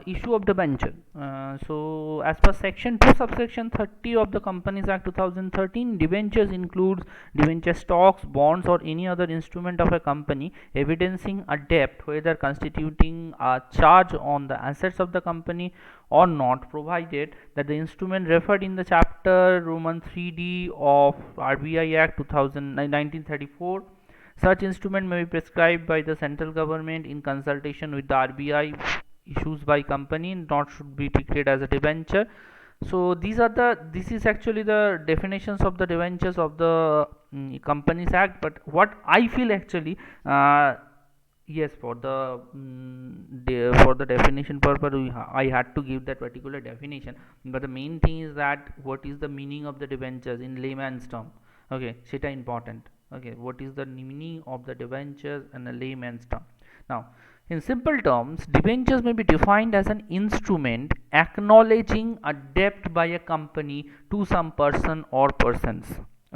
Issue of debenture. So, as per Section 2, subsection 30 of the Companies Act 2013, debentures includes debenture stocks, bonds, or any other instrument of a company evidencing a debt, whether constituting a charge on the assets of the company or not, provided that the instrument referred in the chapter Roman 3D of RBI Act 1934. Such instrument may be prescribed by the central government in consultation with the RBI. Issues by company not should be treated as a debenture. So this is actually the definitions of the debentures of the Companies Act. But what I feel actually, yes, for the definition purpose, I had to give that particular definition. But the main thing is that what is the meaning of the debentures in layman's term? Okay, সেটা important. Okay, what is the meaning of the debentures in a layman's term? Now, in simple terms, debentures may be defined as an instrument acknowledging a debt by a company to some person or persons.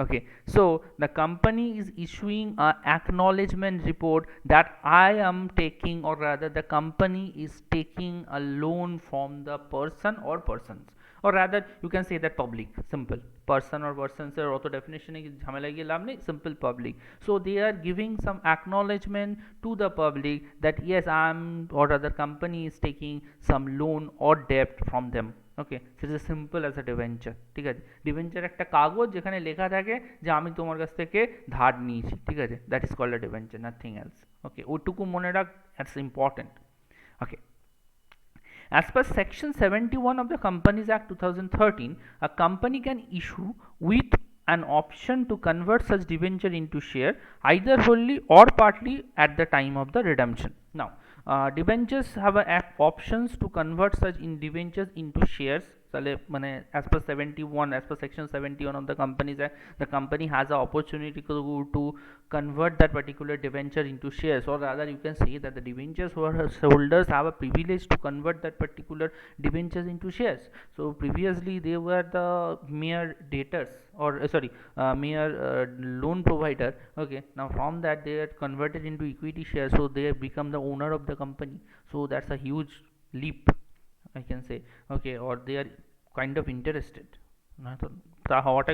Okay, so the company is issuing a acknowledgement report that I am taking, or rather the company is taking a loan from the person or persons, or rather you can say that public. Simple, person or persons এর অত definition এ ঝামেলা গিয়ে লাভ নেই, simple public. So they are giving some acknowledgement to the public that yes, I am, or rather company is taking some loan or debt from them. ওকে, সেটা simple as a debenture. ঠিক আছে, debenture একটা কাগজ যেখানে লেখা থাকে যে আমি তোমার কাছ থেকে ধার নিয়েছি। ঠিক আছে, that is called a debenture, nothing else. Okay, ওইটুকু মনে রাখ, that's important. Okay, as per Section 71 of the Companies Act 2013, a company can issue with an option to convert such debenture into share either wholly or partly at the time of the redemption. Now, debentures have options to convert such debentures into shares. তাহলে মানে as per 71, as per section 71 of the Companies Act, the company has the opportunity to convert that particular debenture into shares, or rather you can say that the debentures holders have a privilege to convert that particular debentures into shares. So previously they were the mere debtors, or mere loan provider. Okay, now from that they are converted into equity shares, so they have become the owner of the company. So that's a huge leap, I can say. Okay, or they are kind of interested না, তো তা হওয়াটা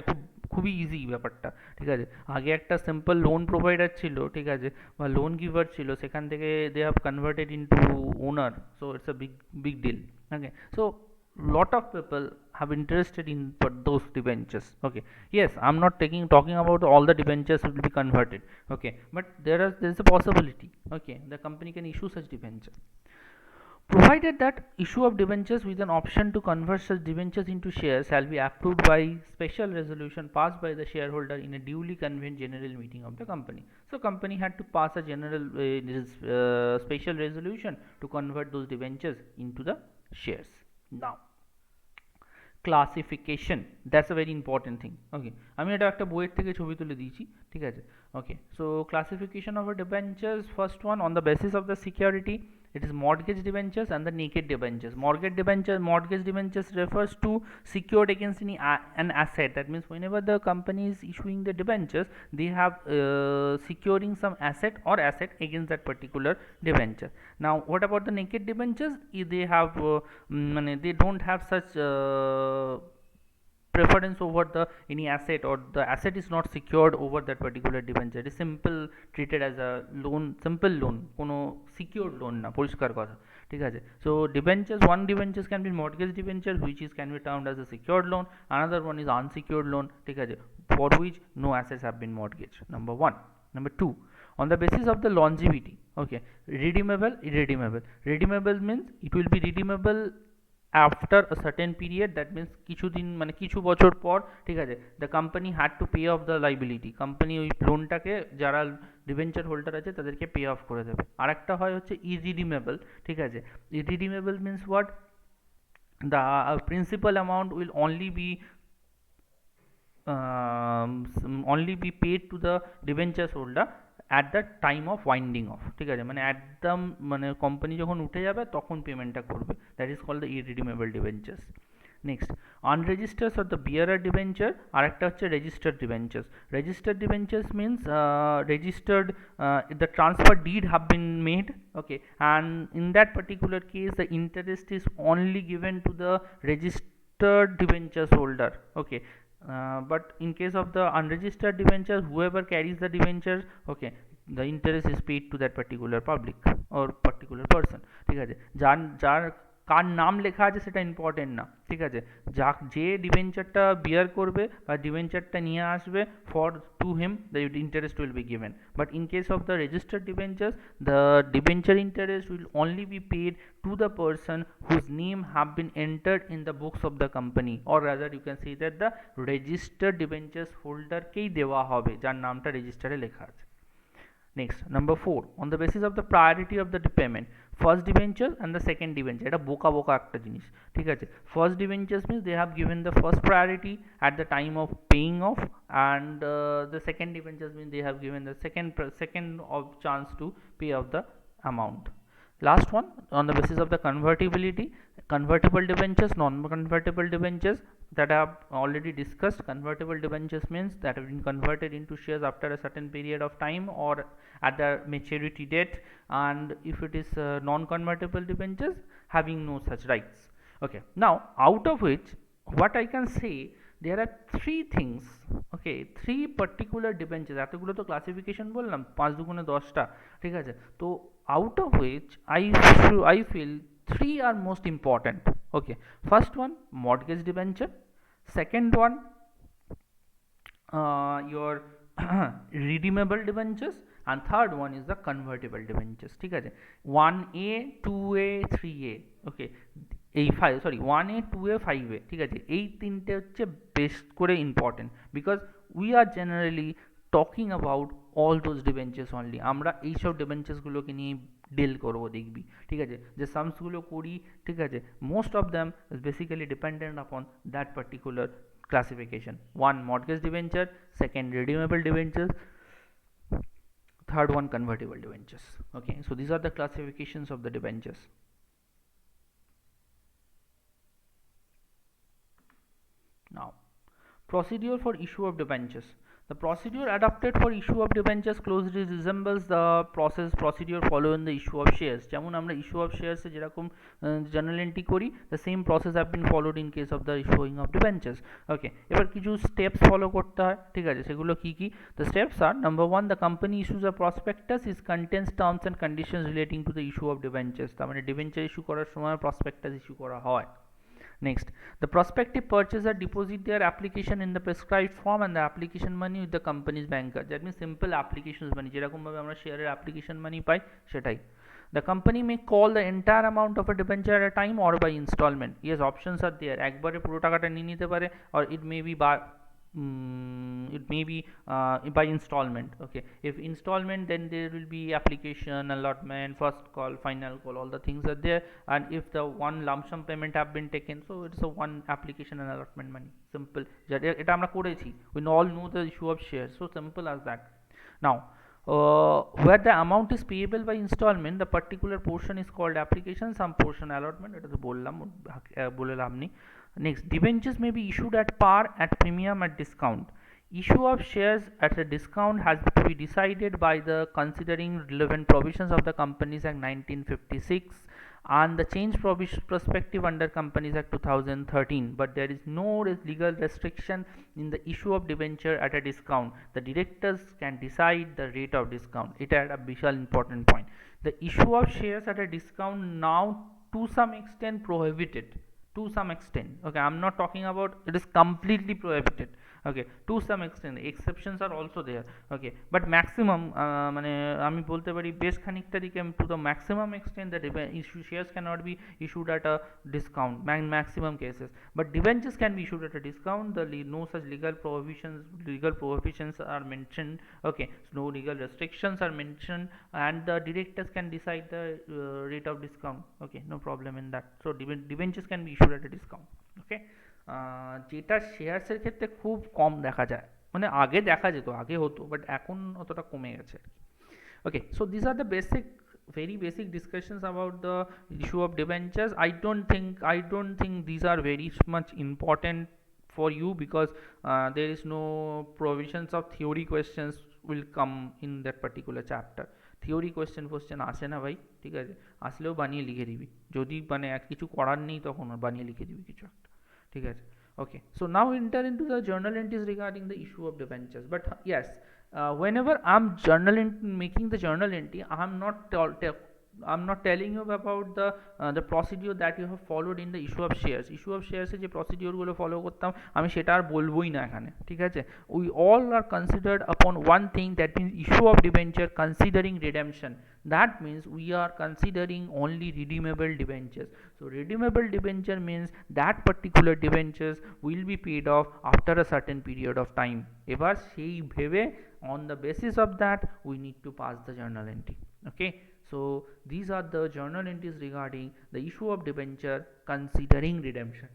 খুবই easy ব্যাপারটা। ঠিক আছে, আগে একটা সিম্পল লোন প্রোভাইডার ছিল, ঠিক আছে, বা লোন গিভার ছিল, সেখান থেকে they have converted into owner, so it's a big big deal. Okay, so lot of people have interested in for those debentures. Okay, yes, I'm not talking about all the debentures will be converted. Okay, but there is a possibility. Okay, the company can issue such debenture, provided that issue of debentures with an option to convert such debentures into shares shall be approved by special resolution passed by the shareholder in a duly convened general meeting of the company. So company had to pass a special resolution to convert those debentures into the shares. Now, classification, that's a very important thing. Okay, আমি এটা একটা বইয়ের থেকে ছবি তুলে দিয়েছি। ঠিক আছে, okay, so classification of debentures, first one, on the basis of the security, it is mortgage debentures and the naked debentures. Mortgage debentures refers to secured against an asset. That means whenever the company is issuing the debentures, they have securing some asset against that particular debenture. Now what about the naked debentures? They have they don't have such preference over the any asset, or the asset is not secured over that particular debenture. It is simple treated as a loan, simple loan, কোনো secured loan না, পরিষ্কার কথা। ঠিক আছে, so one debentures can be mortgage debenture which is can be termed as a secured loan, another one is unsecured loan, ঠিক আছে, for which no assets have been mortgaged. Number 1. Number 2, on the basis of the longevity. Okay, redeemable means it will be redeemable after a certain period. That means কিছুদিন মানে কিছু বছর পর, ঠিক আছে, the company had to pay off the liability. Company ওই লোনটাকে যারা debenture holder আছে তাদেরকে পে অফ করে দেবে। আর একটা হয় হচ্ছে irredeemable। ঠিক আছে, irredeemable means what? The principal amount will only be paid to the debentures holder at the time of winding off। ঠিক আছে, মানে একদম মানে কোম্পানি যখন উঠে যাবে তখন পেমেন্টটা করবে, that is called the irredeemable debentures. Next unregistered or the bearer debenture, আর একটা হচ্ছে registered debentures. Registered debentures means registered, the transfer deed have been made, okay, and in that particular case the interest is only given to the registered debentures holder, okay. But in case of the unregistered debentures, whoever carries the debentures, okay, the interest is paid to that particular public or particular person, ঠিক আছে। যার যার কার নাম লেখা আছে সেটা important না, ঠিক আছে। যা যে ডিবেঞ্চারটা বিয়ার করবে বা ডিবেঞ্চারটা নিয়ে আসবে, for to him the interest will be given. But in case of the registered debentures, the debenture interest will only be paid to the person whose name have been entered in the books of the company, or rather you can say that the registered debentures holder কেই দেওয়া হবে যার নামটা রেজিস্টারে লেখা আছে। Next number 4, on the basis of the priority of the payment, first debenture and the second debenture, এটা বোকা বোকা একটা জিনিস, ঠিক আছে। First debentures means they have given the first priority at the time of paying off, and the second debentures means they have given the second of chance to pay off the amount. Last one, on the basis of the convertibility, convertible debentures, non-convertible debentures, that I have already discussed. Convertible debentures means that have been converted into shares after a certain period of time or at the maturity date, and if it is non-convertible debentures, having no such rights, okay. Now out of which, what I can say, there are three things, okay, three particular debentures, এতগুলো তো classification বললাম, 5 দুগুণে 10টা, ঠিক আছে। তো out of which I feel three are most important, okay. First one, mortgage debenture. Second one, your redeemable debentures, and third one is the convertible debentures, ঠিক আছে। 1A 2A 3A, okay, এই 1A 2A 5A, ঠিক আছে। এই তিনটে হচ্ছে best করে important, because we are generally talking about all those debentures only. আমরা এইসব ডিবেঞ্চার্সগুলোকে নিয়ে ডিল করবো, দেখবি, ঠিক আছে। যে সামসগুলো করি, ঠিক আছে, most of them is basically dependent upon that particular classification. One, mortgage debenture. Second, redeemable debentures. Third one, convertible debentures, okay. So these are the classifications of the debentures. Now, procedure for issue of debentures. The procedure adopted for issue of debentures closely resembles the procedure followed in the issue of shares. যেমন আমরা issue of shares এ যেরকম journal entry করি, the same process have been followed in case of the issuing of debentures, okay. এবার কিছু steps follow করতে হয়, ঠিক আছে। সেগুলো কি কি? The steps are: number 1, the company issues a prospectus, is contains terms and conditions relating to the issue of debentures, তার মানে debenture issue করার সময় prospectus issue করা হয়। Next, the prospective purchaser deposit their application in the prescribed form and the application money with the company's banker. That means simple application money, যেরকম ভাবে আমরা শেয়ারের application money পাই সেটাই। The company may call the entire amount of a debenture at a time or by installment. Yes, options are there. একবারে পুরো টাকাটা নিয়ে নিতে পারে, or it may be by installment, okay. If installment, then there will be application, allotment, first call, final call, all the things are there. And if the one lump sum payment have been taken, so it's a one application and allotment money, simple. এটা আমরা করেছি, we all know the issue of shares, so simple as that. Now, where the amount is payable by installment, the particular portion is called application, some portion allotment, এটা তো বললাম, বলে লাভ নেই। Next, debentures may be issued at par, at premium, at discount. Issue of shares at a discount has to be decided by the considering relevant provisions of the Companies Act 1956 and the change prospective under Companies Act 2013, but there is no legal restriction in the issue of debenture at a discount. The directors can decide the rate of discount. It had a visual important point. The issue of shares at a discount now to some extent prohibited, to some extent, okay. I'm not talking about it is completely prohibited, okay. To some extent exceptions are also there, okay, but maximum মানে আমি বলতে পারি বেশ খানিকটা দিকে to the maximum extent that issue shares cannot be issued at a discount, maximum cases, but debentures can be issued at a discount. No such legal prohibitions are mentioned, okay. So no legal restrictions are mentioned, and the directors can decide the rate of discount, okay, no problem in that. So debentures can be issued at a discount, okay. যেটা শেয়ার্সের ক্ষেত্রে খুব কম দেখা যায়, মানে আগে দেখা যেত, আগে হতো, বাট এখন অতটা কমে গেছে, okay. So these are the basic very basic discussions about the issue of debentures. I don't think these are very much important for you, because there is no provisions of theory questions will come in that particular chapter. Theory question আসে না ভাই, ঠিক আছে, আসলেও বানিয়ে লিখে দিবি, যদি মানে এক কিছু করার নেই তখন বানিয়ে লিখে দিবি কিছু একটা, ঠিক আছে। Okay, so now enter into the journal entries regarding the issue of debentures. But yes, whenever I'm making the journal entry, I'm not telling you about the procedure that you have followed in the issue of shares. Issue of shares এ যে procedure গুলো follow করতাম আমি সেটা আর বলবোই না এখানে, ঠিক আছে। We all are considered upon one thing, that means issue of debenture considering redemption. That means we are considering only redeemable debentures. So redeemable debenture means that particular debentures will be paid off after a certain period of time. এবার সেই ভেবে on the basis of that we need to pass the journal entry. Okay, so these are the journal entries regarding the issue of debenture considering redemption.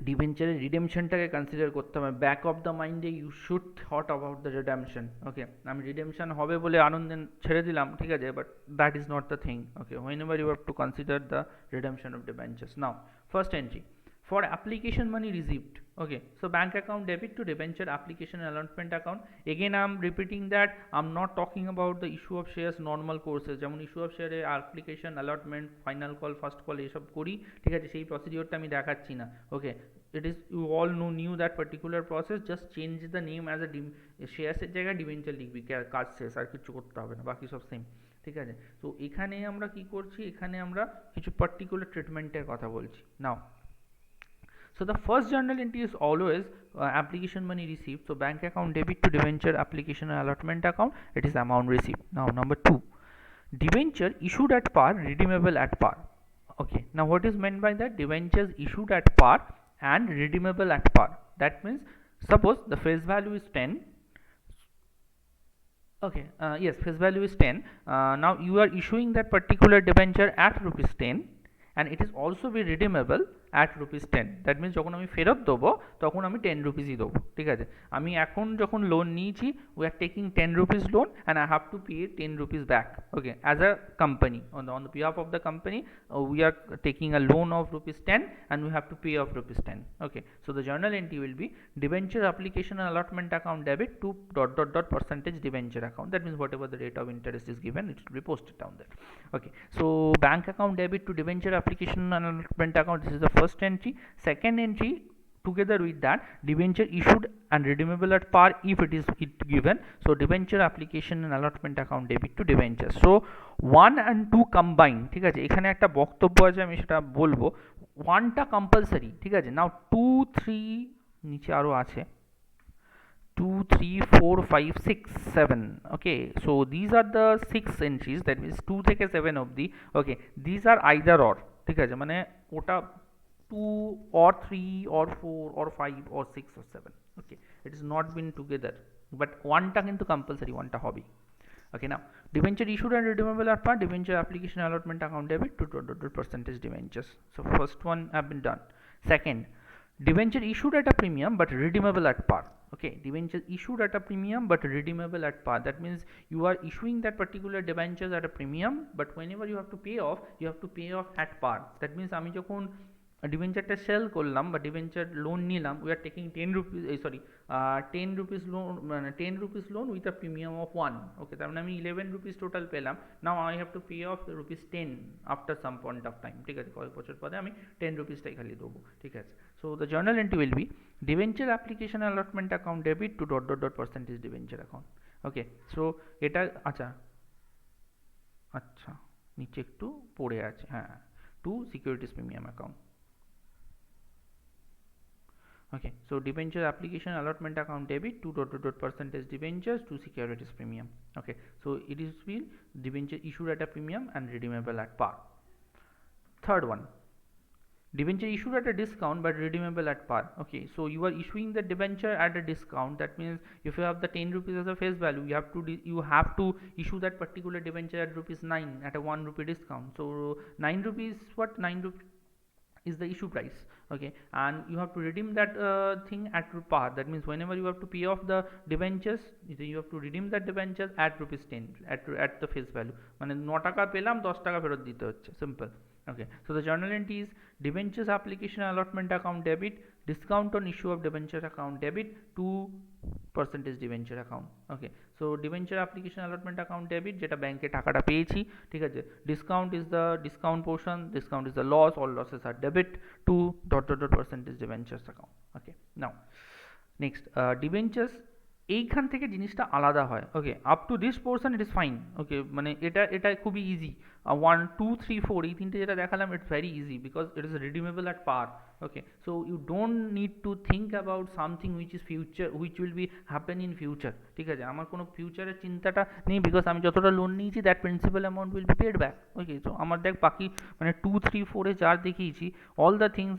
ডিবেঞ্চারে রিডেমশনটাকে consider করতে হবে, back of the মাইন্ডে you should thought about the redemption. Okay, আমি redemption হবে বলে আনন্দে ছেড়ে দিলাম, ঠিক আছে, but that is not the thing. Okay, whenever you have to consider the redemption of debentures. Now first entry for application money received. Okay, so bank account debit to debenture application allotment account. Again I am repeating that I'm not talking about the issue of shares normal courses, যেমন issue of share application allotment final call first call এসব করি, ঠিক আছে, সেই প্রসিডিওরটা আমি দেখাচ্ছি না। ওকে, it is you all knew that particular process, just change the name as a shares এর জায়গায় ডিবেঞ্চার লিখবি, কাজ শেষ, আর কিছু করতে হবে না, বাকি সব সেম, ঠিক আছে। তো এখানে আমরা কি করছি, এখানে আমরা কিছু পার্টিকুলার ট্রিটমেন্টের কথা বলছি। নাও, so the first journal entry is always application money received. So bank account debit to debenture application and allotment account, it is amount received. Now number 2, debenture issued at par, redeemable at par. Okay, now what is meant by that? Debentures issued at par and redeemable at par. That means suppose the face value is 10. Okay, yes, face value is 10. Now you are issuing that particular debenture at rupees 10, and it is also be redeemable at rupees 10. That means যখন আমি ফেরত দেবো তখন আমি 10 রুপিসই দেবো, ঠিক আছে। আমি এখন যখন লোন নিয়েছি, we are taking 10 rupees loan and I have to pay 10 rupees back. Okay, as a company on the behalf of the company, we are taking a loan of rupees 10 and we have to pay off rupees 10. Okay, so the journal entry will be debenture application and allotment account debit to ... percentage debenture account. That means whatever the rate of interest is given, it will be posted down there. Okay, so bank account debit to debenture application and allotment account, this is the first entry. Second entry, together with that, debenture issued and redeemable at par if it is given. So debenture application and allotment account debit to debenture. So 1 and 2 combined, ঠিক আছে, এখানে একটা বক্তব্য আছে, আমি সেটা বলবো। 1টা compulsory, ঠিক আছে। নাও 2 3 নিচে আরো আছে 2 3 4 5 6 7. Okay, so these are the 6 entries, that means 2 থেকে 7 অবধি। Okay, these are either or, ঠিক আছে, মানে ওটা 2 or 3 or 4 or 5 or 6 or 7. Okay, it is not been together, but ওয়ানটা কিন্তু কম্পালসারি, ওয়ানটা হবে। Okay, now debenture issued and redeemable at par, debenture application allotment account debit to ... percentage debentures. So first one have been done. Second, debenture issued at a premium but redeemable at par. Okay, debenture issued at a premium but redeemable at par. That means you are issuing that particular debentures at a premium, but whenever you have to pay off, you have to pay off at par. That means আমি যখন ডিবেঞ্চারটা sell করলাম বা debenture loan নিলাম, we are taking 10 rupees, sorry 10 rupees loan, মানে 10 rupees loan with a premium of 1। ওকে, তার মানে আমি 11 rupees total পেলাম। Now I have to pay off rupees 10 after some point of time, ঠিক আছে, কয়েক বছর পরে আমি 10 রুপিসটাই খালি দেবো, ঠিক আছে। So the journal entry will be debenture application allotment account debit to ... percentage debenture account. Okay, so এটা আচ্ছা আচ্ছা নিচে একটু পড়ে আছে, হ্যাঁ, to securities premium account. Okay, so debenture application allotment account debit to ... percentage debentures to securities premium. Okay, so it is will debenture issued at a premium and redeemable at par. Third one, debenture issued at a discount but redeemable at par. Okay, so you are issuing the debenture at a discount. That means if you have the 10 rupees as a face value, you have to issue that particular debenture at rupees 9 at a 1 rupee discount. So 9 rupees, what 9 rupees is the issue price. Okay, and you have to redeem that thing at par. That means whenever you have to pay off the debentures, you have to redeem that debentures at rupees 10 at the face value. মানে 9 টাকা পেলাম 10 টাকা ফেরত দিতে হচ্ছে, simple. Okay, so the journal entry is debentures application allotment account debit, discount on issue of debenture account debit, 2% debenture account. Okay, so debenture application allotment account debit যেটা ব্যাংকে টাকাটা পেয়েছি, ঠিক আছে, discount is the discount portion, discount is the loss, all losses are debit to ... percentage debentures account. Okay, now next debentures এইখান থেকে জিনিসটা আলাদা হয়। Okay, up to this portion it is fine. Okay, মানে এটা খুবই ইজি। 1 2 3 4 এই তিনটে যেটা দেখালাম it's very easy because it is redeemable at par. Okay, so you don't need to think about something which is future, which will be happen in future. ঠিক আছে, আমার কোনো ফিউচারের চিন্তাটা নেই বিকজ আমি যতটা লোন নিয়েছি that principal amount will be paid back. Okay, so আমার দেখ বাকি মানে 2 3 4 যার দেখিয়েছি all the things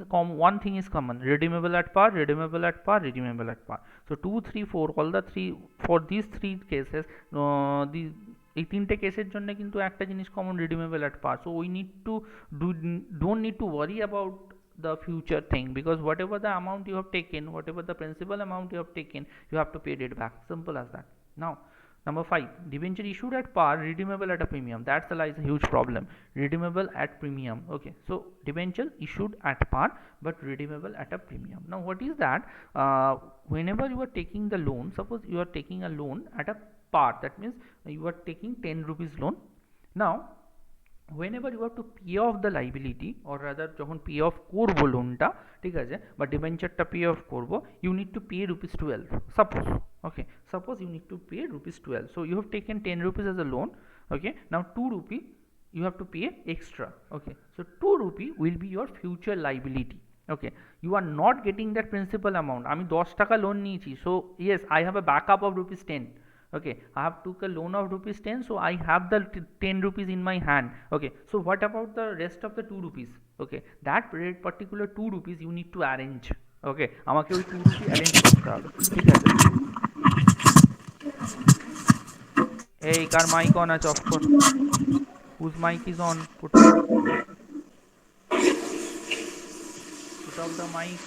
one thing is common: redeemable at par, redeemable at par, redeemable at par. So 2 3 4 all the three, for these three cases এই তিনটে কেসের জন্য কিন্তু একটা জিনিস common, redeemable at per. So we need to don't need to worry about the future thing because whatever the amount you have taken, whatever the principal amount you have taken, you have to pay it back, simple as that. Now number 5, debenture issued at par, redeemable at a premium. That's the lies a huge problem. Redeemable at premium. Okay, so debenture issued at par but redeemable at a premium. Now what is that? Whenever you are taking the loan, suppose you are taking a loan at a par, that means you are taking 10 rupees loan. Now whenever you have to pay off the liability, or rather যখন pay off করবো লোনটা, ঠিক আছে, বা ডিবেঞ্চারটা pay off করবো, you need to pay rupees 12 suppose. Okay, suppose you need to pay rupees 12, so you have taken 10 rupees as a loan. Okay, now 2 rupee you have to pay extra. Okay, so 2 rupee will be your future liability. Okay, you are not getting that principal amount. আমি 10 টাকা loan নিয়েছি, so yes I have a backup of rupees 10. Okay, I have took a loan of rupees 10, so I have the 10 rupees in my hand. Okay, so what about the rest of the 2 rupees? Okay, that particular 2 rupees you need to arrange. Okay, আমাকে ওই 2 rupee arrange করতে হবে, ঠিক আছে। এই কার mic on আছে, of কর। whose mic is on? put off the mic.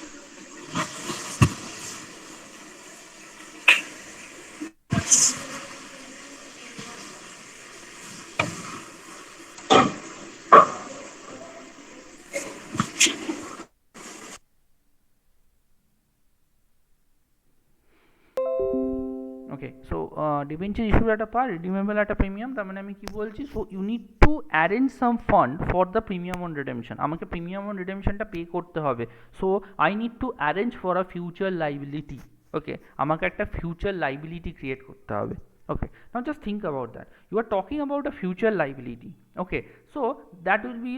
Okay, so debenture issued at a par, redeemable at a premium, তার মানে আমি কি বলছি, so you need to arrange some fund for the premium on redemption. আমাকে premium on redemptionটা pay করতে হবে, so I need to arrange for a future liability. Okay, আমাকে একটা future liability create করতে হবে. Okay, now just think about that. You are talking about a future liability. Okay, so that will be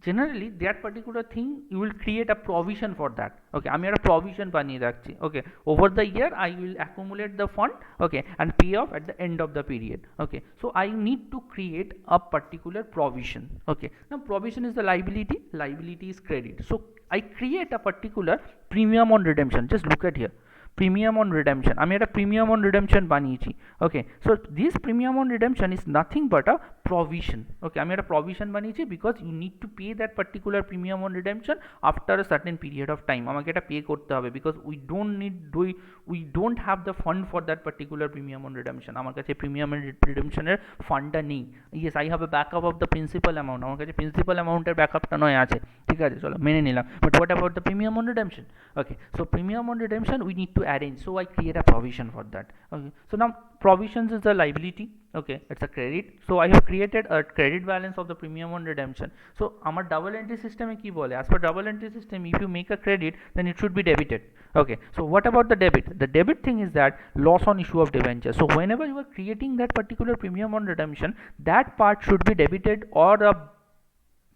generally that particular thing you will create a provision for that. Okay, আমি একটা provision বানিয়ে রাখছি. Okay, over the year I will accumulate the fund, okay, and pay off at the end of the period. Okay, so I need to create a particular provision. Okay, now provision is the liability, liability is credit, so I create a particular premium on redemption. Just look at here, premium on redemption, আমি একটা premium on redemption বানিয়েছি। Okay, so this premium on redemption is nothing but a provision. Okay, আমি একটা provision বানিয়েছি because you need to pay that particular premium on redemption after a certain period of time. আমাকে এটা pay করতে হবে because we don't have the fund for that particular premium on redemption. আমার কাছে premium on redemption এর ফান্ডটা নেই। Yes, I have a backup of the principal amount. আমার কাছে principal amount এর ব্যাকআপটা নয় আছে, ঠিক আছে, চলো মেনে নিলাম, but what about the premium on redemption? Okay, so premium on redemption we need to arrange, so I create a provision for that. Okay, so now provisions is a liability. Okay, it's a credit, so I have created a credit balance of the premium on redemption. So আমার double entry system এ কি বলে, as per double entry system if you make a credit then it should be debited. Okay, so what about the debit? The debit thing is that loss on issue of debenture. So whenever you are creating that particular premium on redemption, that part should be debited, or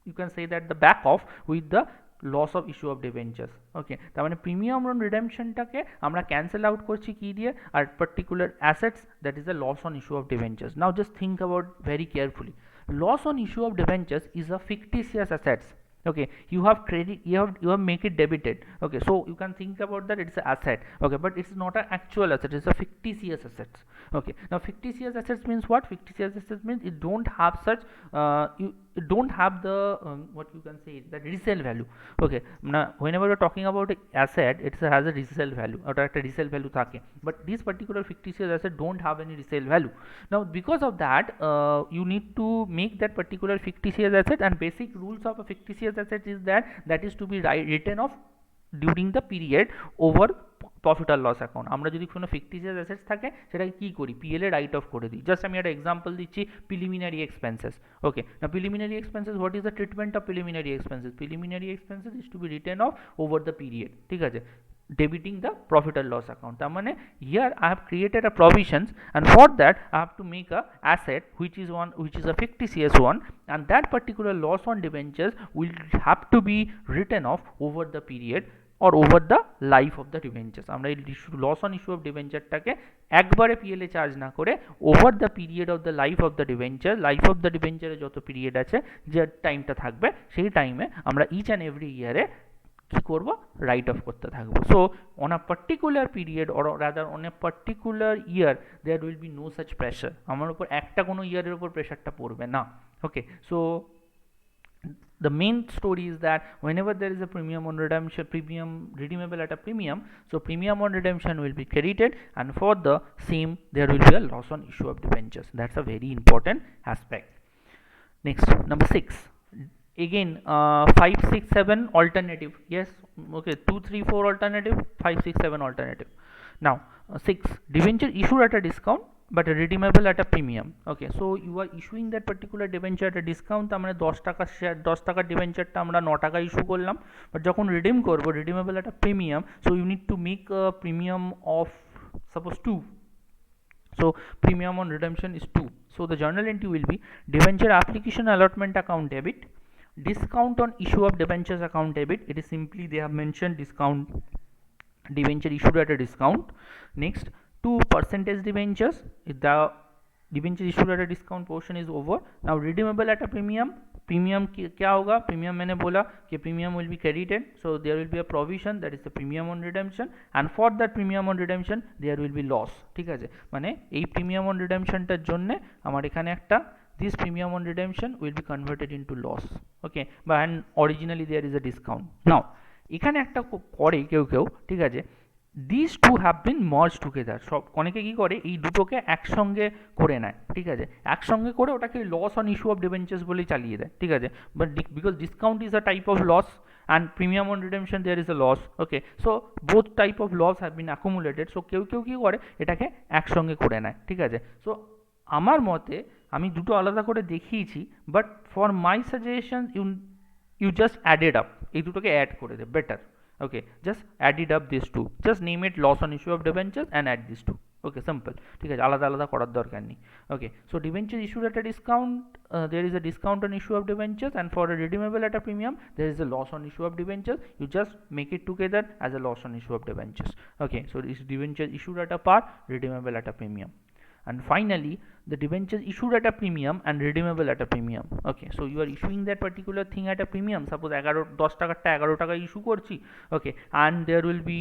you can say that the back off with the loss of issue of debentures. Okay, তার মানে premium on রিডেমশনটাকে আমরা cancel out করছি কি দিয়ে, আর particular assets, that is the loss on issue of debentures. Now just think about very carefully. Loss on issue of debentures is a fictitious assets. Okay, you have credit, you have make it debited. Okay, so you can think about that it's an asset. Okay, but it's not an actual asset, it's a fictitious assets. Okay, now fictitious assets means what? Fictitious assets means it don't have such don't have the what you can say that resale value. Okay, now whenever we're talking about a asset, it has a resale value or a resale value থাকে, but this particular fictitious asset don't have any resale value. Now because of that, you need to make that particular fictitious asset, and basic rules of a fictitious asset is that is to be written off during the period over profit আর loss account. আমরা যদি কোনো fictitious assets থাকে সেটাকে কী করি, পিএলে right of করে দিই। Just আমি একটা এক্সাম্পল দিচ্ছি, প্রিলিমিনারি এক্সপেন্সেস। ওকে, না preliminary expenses, what is the treatment of preliminary expenses? Preliminary expenses is to be written off over the period, ঠিক আছে, debiting the profit and loss account. তার মানে here I have created a provisions, and for that I have to make a asset which is a fictitious one, and that particular loss on debentures will have to be written off over the period or over the life of the debentures. আমরা এই loss on issue of ডিবেঞ্চারটাকে একবারে পিএলে charge না করে over the period of the life of the debenture, life of the ডিবেঞ্চারে যত period আছে, যে টাইমটা থাকবে, সেই টাইমে আমরা ইচ অ্যান্ড এভরি ইয়ারে কী করবো, রাইট অফ করতে থাকবো। So on a particular period or rather on a particular year there will be no such pressure, আমার উপর একটা কোনো ইয়ারের উপর প্রেশারটা পড়বে না। Okay, so the main story is that whenever there is a premium on redemption, premium redeemable at a premium, so premium on redemption will be credited, and for the same there will be a loss on issue of debentures. That's a very important aspect. Next, number 6, again 5 6 7 alternative. Yes, okay, 2 3 4 alternative, 5 6 7 alternative. Now 6, debenture issued at a discount but redeemable at a premium. Okay, so you are issuing that particular debenture at a discount, আমরা 10 টাকা share 10 টাকার ডিবেঞ্চারটা আমরা 9 টাকা issue করলাম, but যখন redeem করবো redeemable at a premium, so you need to make a premium of suppose 2. So premium on redemption is 2. So the journal entry will be debenture application allotment account debit, discount on issue of debentures account debit. It is simply they have mentioned discount, debenture issued at a discount. Next, 2 percentage debentures, the debenture issued at a discount portion is over. Now redeemable at a premium, premium क्या होगा, premium मैंने बोला कि premium will be credited, so there will be a provision that is the premium on redemption, and for that premium on redemption there will be loss. ঠিক আছে, মানে এই premium on রিডেমশনটার জন্য আমার এখানে একটা this premium on redemption will be converted into loss. Okay, but and originally there is a discount. Now এখানে একটা করে কেউ কেউ, ঠিক আছে, this to have been merge together, সব অনেকে কী করে এই দুটোকে একসঙ্গে করে নেয়, ঠিক আছে, একসঙ্গে করে ওটাকে loss on issue of debentures বলেই চালিয়ে দেয়, ঠিক আছে, but because discount is a type of loss and premium on redemption there is a loss. Okay, so both type of loss have been accumulated, so কেউ কেউ কী করে এটাকে একসঙ্গে করে নেয়, ঠিক আছে। সো আমার মতে আমি দুটো আলাদা করে দেখিয়েছি, but for my suggestion you just added up, এই দুটোকে অ্যাড করে দে better. Okay, just add it up these two, just name it loss on issue of debentures and add these two. Okay, simple, ঠিক আছে, আলাদা আলাদা করার দরকার নেই। Okay, so debentures issued at a discount, there is a discount on issue of debentures, and for a redeemable at a premium there is a loss on issue of debentures, you just make it together as a loss on issue of debentures. Okay, so this debentures issued at a par, redeemable at a premium. And finally, the debentures issued at a premium and redeemable at a premium. Okay, so you are issuing that particular thing at a premium, suppose 10 টাকারটা 11 টাকা issue করছি, okay, and there will be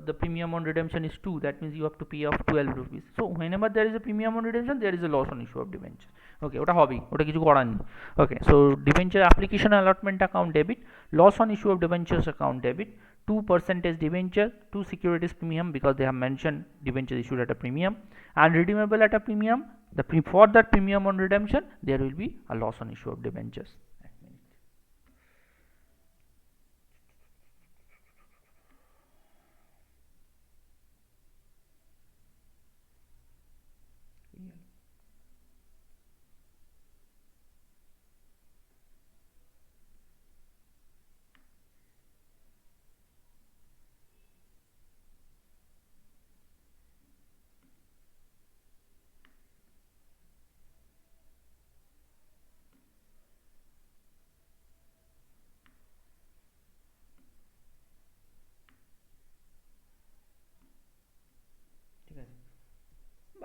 the premium on redemption is 2, that means you have to pay off 12 rupees. So whenever there is a premium on redemption there is a loss on issue of debentures. Okay, ওটা হবেই, ওটা কিছু করার নেই। Okay, so debenture application allotment account debit, loss on issue of debentures account debit, 2 percentage debenture, 2 securities premium because they have mentioned debentures issued at a premium, and redeemable at a premium, for that premium on redemption there will be a loss on issue of debentures.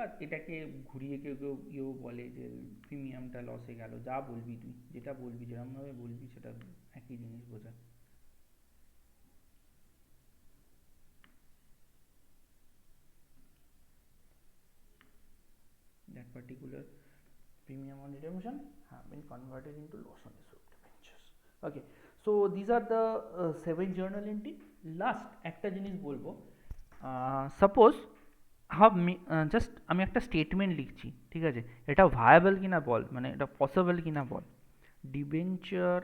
But এটাকে ঘুরিয়ে কেউ কেউ ইয়েও বলে যে প্রিমিয়ামটা লসে গেল, যা বলবি তুই, যেটা বলবি যেরকমভাবে বলবি সেটা একই জিনিস বোঝায়। that particular premium on redemption have been converted into loss on issue of debentures. Okay, so these are the 7 journal entry. Last একটা জিনিস বলবো, সাপোজ জাস্ট আমি একটা স্টেটমেন্ট লিখছি, ঠিক আছে, এটা ভায়াবল কিনা বল, মানে এটা পসিবল কিনা বল। Debenture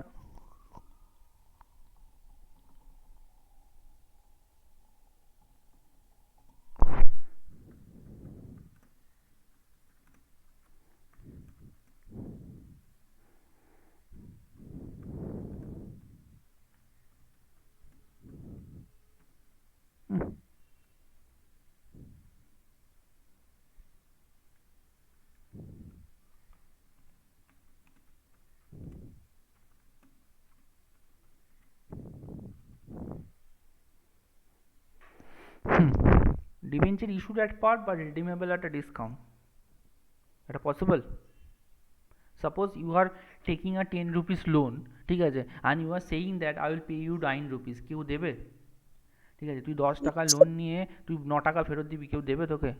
debenture issued at par বা রিডিমেবল অ্যাট আ ডিসকাউন্ট, এটা possible. Suppose you are taking a 10 rupees loan, ঠিক আছে, and you are saying that I will pay you 9 rupees, কেউ দেবে? ঠিক আছে, তুই 10 টাকা লোন নিয়ে তুই 9 টাকা ফেরত দিবি, কেউ দেবে তোকে?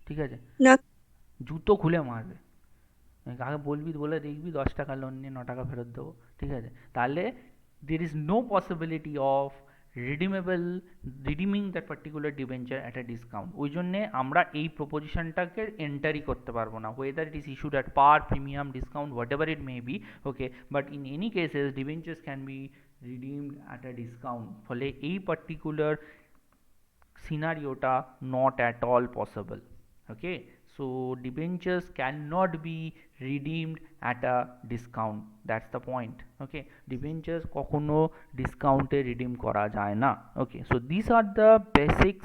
ঠিক আছে, না। জুতো খুলে মারবে। কাকে বলবি, বলে দেখবি 10 টাকা লোন নিয়ে 9 টাকা ফেরত দেবো, ঠিক আছে? তাহলে there is no possibility of redeeming that particular debenture at a discount। ওই জন্যে আমরা এই প্রপোজিশনটাকে এন্টারই করতে পারবো না, whether it is issued at par, premium, discount, whatever it may be, okay, but in any cases debentures can be redeemed at a discount। ফলে এই particular সিনারিওটা not at all possible। okay, so debentures cannot be redeemed at a discount, that's the point। okay, debentures কখনো ডিসকাউন্টে redeem করা যায় না। okay, so these are the basic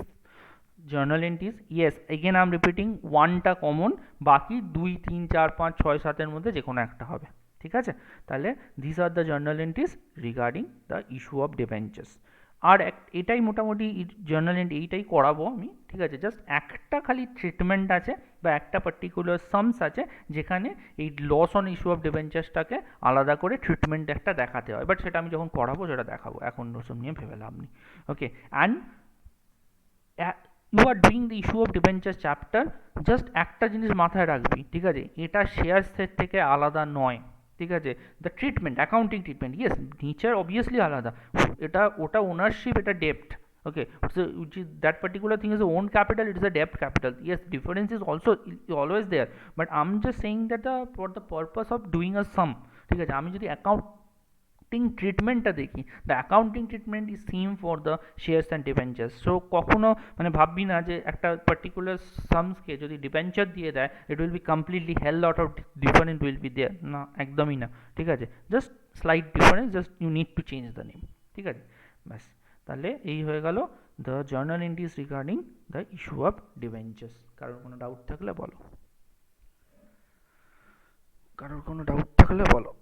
journal entries। yes, again I am repeating, ওয়ানটা common, বাকি 2 3 4 5 6 7 এর মধ্যে যে কোনো একটা হবে, ঠিক আছে? তাহলে these are the journal entries regarding the issue of debentures। আর এটাই মোটামুটি জার্নাল এন্ট্রি এইটাই করাবো আমি, ঠিক আছে? জাস্ট একটা খালি ট্রিটমেন্ট আছে বা একটা পার্টিকুলার সামস আছে যেখানে এই লস অন ইস্যু অফ ডিবেঞ্চার্সটাকে আলাদা করে ট্রিটমেন্ট একটা দেখাতে হয়, বাট সেটা আমি যখন করাবো সেটা দেখাবো, এখন ওসব নিয়ে ভেবে লাভ নেই। Okay, and you are doing the issue of debentures chapter, just একটা জিনিস মাথায় রাখবি, ঠিক আছে, এটা শেয়ারসের থেকে আলাদা নয়, ঠিক আছে? The treatment, accounting treatment, yes, nature obviously আলাদা, এটা ওটা ওনারশিপ, এটা ডেপ্ট। okay, so which is that particular thing is a own capital, it is a debt capital, yes, difference is also always there, but I'm just saying that for the purpose of doing a sum, ঠিক আছে, আমি যদি accounting ট্রিটমেন্টটা দেখি, the accounting treatment is same for the shares and debentures. So কখনো মানে ভাববি না যে একটা পার্টিকুলার সামসকে যদি ডিবেঞ্চার দিয়ে দেয় it will be completely hell lot of different will be there, না, একদমই না, ঠিক আছে? Just slight difference, just you need to change the name, ঠিক আছে? ব্যাস, তাহলে এই হয়ে গেল the journal entries regarding the issue of debentures. কারোর কোনো ডাউট থাকলে বলো, কারোর কোনো ডাউট থাকলে বলো।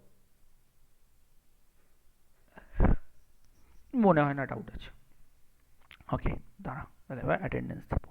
মনে হয় না ডাউট আছে। ওকে, দাঁড়া, তাহলে এবার অ্যাটেন্ডেন্স দেবো।